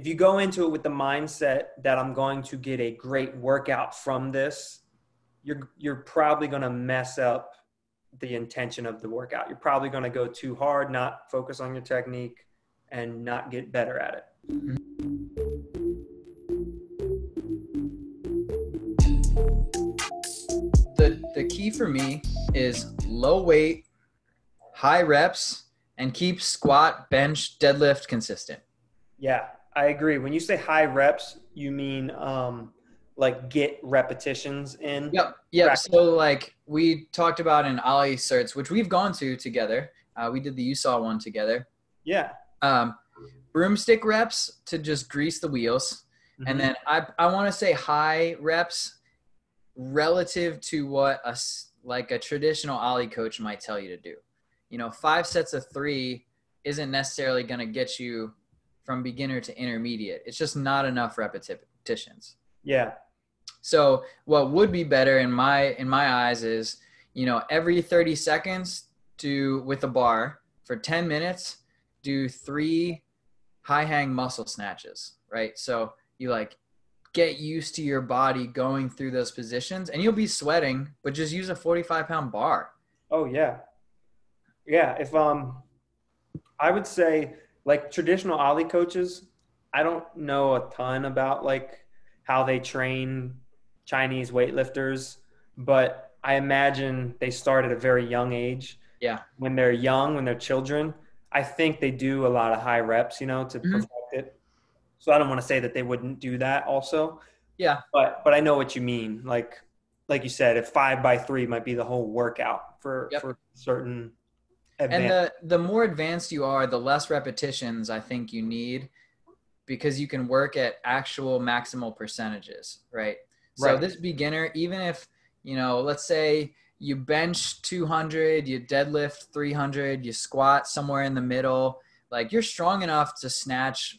if you go into it with the mindset that I'm going to get a great workout from this, you're probably going to mess up the intention of the workout. You're probably going to go too hard, not focus on your technique, and not get better at it. The key for me is low weight, high reps, and keep squat, bench, deadlift consistent. Yeah, I agree. When you say high reps, you mean like get repetitions in? Yep. Practice. So like we talked about in Ollie certs, which we've gone to together. We did the USAW one together. Yeah. Broomstick reps to just grease the wheels. Mm-hmm. And then I want to say high reps relative to what a traditional Ollie coach might tell you to do. 5 sets of 3 isn't necessarily going to get you from beginner to intermediate. It's just not enough repetitions. Yeah. So what would be better in my eyes is, every 30 seconds with a bar for 10 minutes, do 3 high hang muscle snatches, right? So you get used to your body going through those positions, and you'll be sweating, but just use a 45-pound bar. Oh yeah. Yeah. If I would say traditional Ollie coaches, I don't know a ton about how they train Chinese weightlifters, but I imagine they start at a very young age. Yeah. When they're young, when they're children, I think they do a lot of high reps, to perfect it. So I don't want to say that they wouldn't do that also. Yeah. But I know what you mean. Like you said, if 5 by 3 might be the whole workout for certain advanced. And the more advanced you are, the less repetitions I think you need, because you can work at actual maximal percentages, right? So this beginner, even if, let's say you bench 200, you deadlift 300, you squat somewhere in the middle, you're strong enough to snatch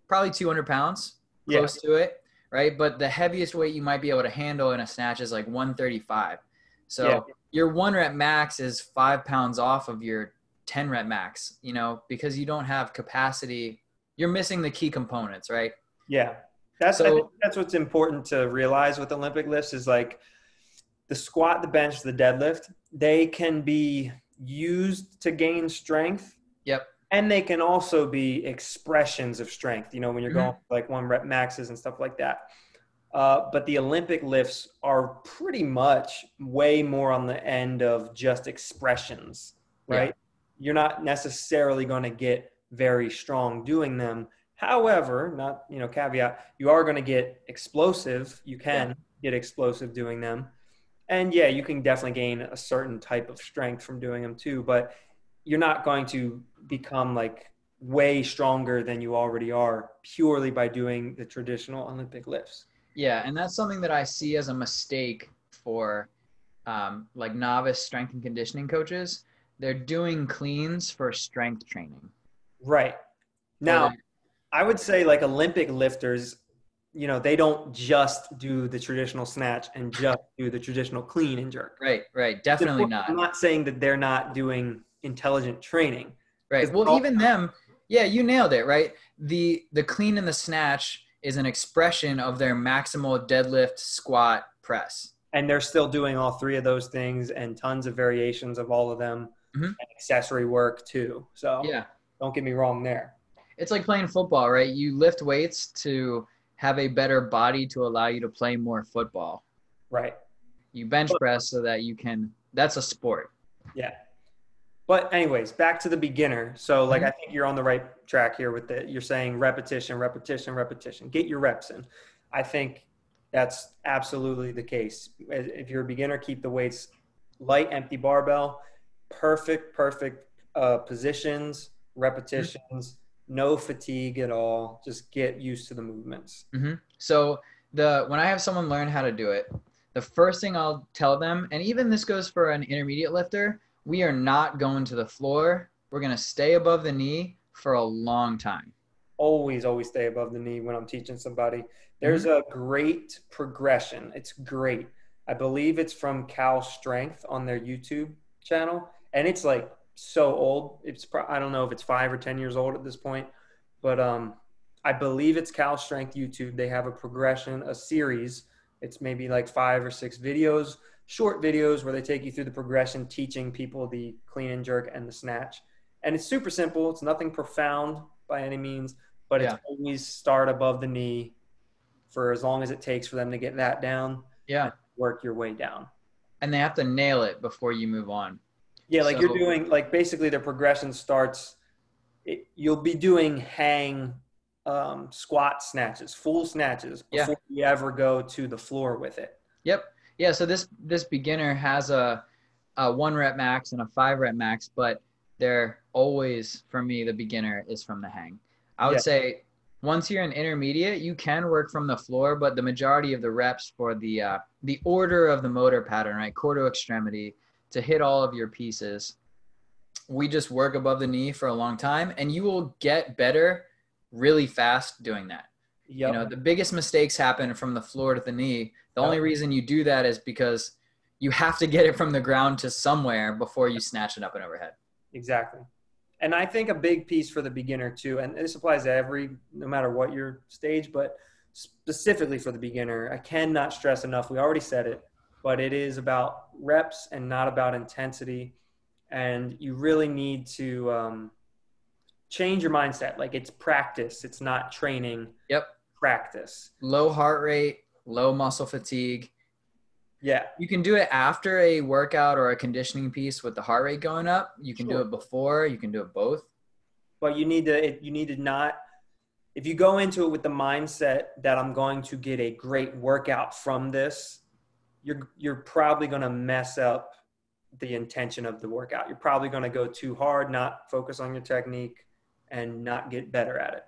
probably 200 pounds, close to it, right? But the heaviest weight you might be able to handle in a snatch is 135. So your 1 rep max is 5 pounds off of your 10 rep max, because you don't have capacity. You're missing the key components, right? Yeah. I think that's what's important to realize with Olympic lifts is the squat, the bench, the deadlift, they can be used to gain strength. Yep. And they can also be expressions of strength, when you're going 1 rep maxes and stuff like that. But the Olympic lifts are pretty much way more on the end of just expressions, right? Yeah. You're not necessarily going to get very strong doing them. However, not, caveat, you are going to get explosive. You can get explosive doing them. And you can definitely gain a certain type of strength from doing them too, but you're not going to become way stronger than you already are purely by doing the traditional Olympic lifts. Yeah. And that's something that I see as a mistake for novice strength and conditioning coaches. They're doing cleans for strength training. Right. Now, I would say Olympic lifters, they don't just do the traditional snatch and just do the traditional clean and jerk. Right. Definitely not. I'm not saying that they're not doing intelligent training. Right. Well, even them, you nailed it, right? The clean and the snatch is an expression of their maximal deadlift, squat, press. And they're still doing all 3 of those things and tons of variations of all of them, and accessory work too. So don't get me wrong there. It's like playing football, right? You lift weights to have a better body to allow you to play more football. Right. You bench press so that you can – that's a sport. Yeah. But anyways, back to the beginner. So I think you're on the right track here with you're saying repetition. Get your reps in. I think that's absolutely the case. If you're a beginner, keep the weights light, empty barbell, perfect positions, repetitions, no fatigue at all. Just get used to the movements. So when I have someone learn how to do it, the first thing I'll tell them, and even this goes for an intermediate lifter, we are not going to the floor. We're going to stay above the knee for a long time. Always stay above the knee when I'm teaching somebody. There's a great progression. It's great. I believe it's from Cal Strength on their YouTube channel. And it's so old. I don't know if it's 5 or 10 years old at this point, but I believe it's Cal Strength YouTube. They have a progression, a series. It's maybe like 5 or 6 videos, short videos where they take you through the progression, teaching people the clean and jerk and the snatch. And it's super simple. It's nothing profound by any means, but it's Yeah. always start above the knee for as long as it takes for them to get that down Yeah. and work your way down. And they have to nail it before you move on. Yeah, like So you're doing, like basically their progression starts, you'll be doing hang squat snatches, full snatches yeah. before you ever go to the floor with it. Yep. Yeah. So this beginner has a 1 rep max and a 5 rep max, but they're always, for me, the beginner is from the hang. I would Yeah, say once you're an intermediate, you can work from the floor, but the majority of the reps for the order of the motor pattern, right, core to extremity, to hit all of your pieces, we just work above the knee for a long time, and you will get better really fast doing that. yep. You know, the biggest mistakes happen from the floor to the knee. The only reason you do that is because you have to get it from the ground to somewhere before you snatch it up and overhead. Exactly. And I think a big piece for the beginner too, and this applies to no matter what your stage, but specifically for the beginner, I cannot stress enough. We already said it, but it is about reps and not about intensity. And you really need to change your mindset. Like it's practice. It's not training. Yep. Practice. Low heart rate, low muscle fatigue. Yeah. You can do it after a workout or a conditioning piece with the heart rate going up. You can do it before. You can do it both. But you need to not, if you go into it with the mindset that I'm going to get a great workout from this, you're probably going to mess up the intention of the workout. You're probably going to go too hard, not focus on your technique, and not get better at it.